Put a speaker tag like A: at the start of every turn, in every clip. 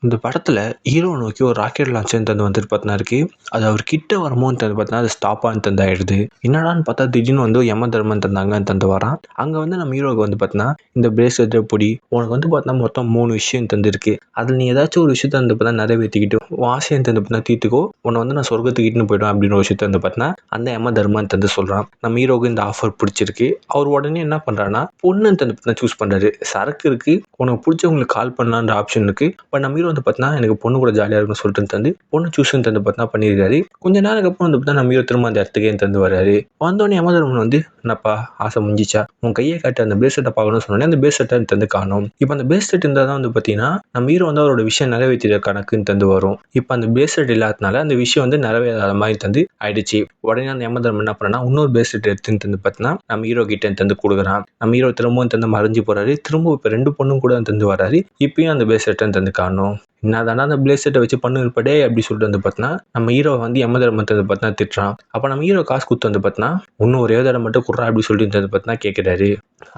A: இந்த படத்துல ஹீரோ நோக்கி ஒரு ராக்கெட் லான்ச்சர் தந்து வந்துட்டு பார்த்தா இருக்கு. அது அவர் கிட்ட வரும்போது தந்து பார்த்தா அது ஸ்டாப் ஆனு தந்து ஆயிடுது. என்னடான்னு பார்த்தா திடீர்னு வந்து யம தர்மன் தந்தாங்க தந்து வரான். அங்க வந்து நம்ம ஹீரோக்கு வந்து பார்த்தா இந்த பிரேஸ்லெட் பொடி உனக்கு வந்து பார்த்தா மொத்தம் 3 விஷயம் தந்திருக்கு. அதில் நீ ஏதாச்சும் ஒரு விஷயத்த வந்து பார்த்தா நிறைவேற்றிக்கிட்டு ஆசையை தந்து பார்த்தா தீர்த்துக்கோ, உன்னை வந்து நான் சொர்க்கத்துக்கு இட்டுன்னு போயிடுவேன் அப்படின்னு ஒரு விஷயத்த வந்து பார்த்தா அந்த யம தர்மன் தந்து சொல்றான். நம்ம ஹீரோக்கு இந்த ஆஃபர் பிடிச்சிருக்கு. அவர் உடனே என்ன பண்றாருன்னா பொண்ணு தந்து பார்த்தா சூஸ் பண்றாரு. சரக்கு இருக்கு, உனக்கு பிடிச்சவங்களுக்கு கால் பண்ணலான்ற ஆப்ஷன் இருக்கு. பட் நம்ம ஹீரோ வந்து பார்த்தா எனக்கு பொண்ணு கூட ஜாலியாக இருக்குன்னு சொல்லிட்டு தந்து பொண்ணு சூஸ் தந்து பார்த்தா பண்ணியிருக்காரு. கொஞ்ச நேரம் அப்புறம் வந்து பார்த்தா நம்ம ஹீரோ திரும்ப அந்த இடத்துக்கே தந்து வர்றாரு. வந்தோடனே யமதர்மன் வந்து என்னப்பா ஆசை முடிஞ்சிச்சா, உன் கையை காட்டு அந்த பிரேஸ்லெட்டை பார்க்கணும்னு சொன்னோடனே அந்த பிரேஸ்லெட்டை தந்து காணும். இப்போ அந்த பிரேஸ்லெட் இருந்தால் தான் வந்து பார்த்தீங்கன்னா நம்ம ஹீரோ வந்து அவரோட விஷயம் நிறைவேற்றிய கணக்குன்னு தந்து வரும். இப்போ அந்த பிரேஸ்லெட் இல்லாதனால அந்த விஷயம் வந்து நிறைவேறாத மாதிரி தந்து ஆயிடுச்சு. உடனே அந்த யமதர்மன் என்ன பண்ணா இன்னொரு பிரேஸ்லெட் எடுத்துன்னு தந்து பார்த்தீங்கன்னா நம்ம ஹீரோ கிட்ட தந்து கொடுக்குறான். நம்ம ஹீரோ திரும்பவும் தந்து மறைஞ்சு போறாரு. திரும்ப இப்போ 2 பொண்ணும் கூட தந்து வராரு. இப்பயும் அந்த பிரேஸ்லெட்டை தந்து காணும். என்னதானா அந்த பிரேஸ்லெட்டை வச்சு பண்ணு இருப்படே அப்படி சொல்லிட்டு வந்து பார்த்தீங்கன்னா நம்ம ஹீரோ வந்து யமதர்மத்தை வந்து பார்த்தீங்கன்னா திட்டுறான். அப்போ நம்ம ஹீரோ காசு கொடுத்து வந்து பார்த்தீங்கன்னா இன்னும் ஒரே தடவை மட்டும் குடுறா அப்படி சொல்லிட்டு வந்து பார்த்தீங்கன்னா கேட்கிறாரு.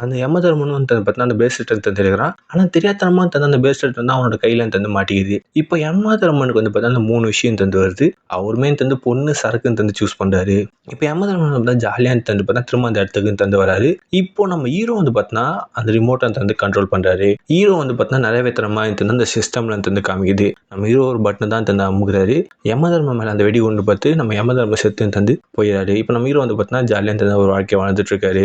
A: அந்த யமதர்மன் வந்து பார்த்தீங்கன்னா அந்த பிரேஸ்லெட்டை தந்துருக்கிறான். ஆனால் தெரியாதனமா தந்து அந்த பிரேஸ்லெட் வந்து அவனோட கையில தந்து மாட்டிக்குது. இப்போ யமதர்மனுக்கு வந்து பார்த்தீங்கன்னா அந்த 3 விஷயம் தந்து வருது. அவருமே தந்து பொண்ணு சரக்குன்னு தந்து சூஸ் பண்றாரு. இப்போ யமதர்மன் வந்து ஜாலியாக தந்து பார்த்தா திரும்ப அந்த இடத்துக்கு தந்து வராரு. இப்போ நம்ம ஹீரோ வந்து பார்த்தீங்கன்னா அந்த ரிமோட்டை தந்து கண்ட்ரோல் பண்றாரு. ஹீரோ வந்து பார்த்தீங்கன்னா நிறைவேற்றுற மாதிரி தந்து அந்த சிஸ்டம்ல தந்து காமிக்குது. நம்ம ஹீரோ ஒரு பட்டன் தான் தந்து அமுக்குறாரு. யமதர்மன் மேல அந்த வெடி கொண்டு பார்த்து நம்ம யமதர்ம செத்து தந்து போயிடாரு. இப்போ நம்ம ஹீரோ வந்து பார்த்தீங்கன்னா ஜாலியாக தந்து ஒரு வாழ்க்கையை வாழ்ந்துட்டு இருக்காரு.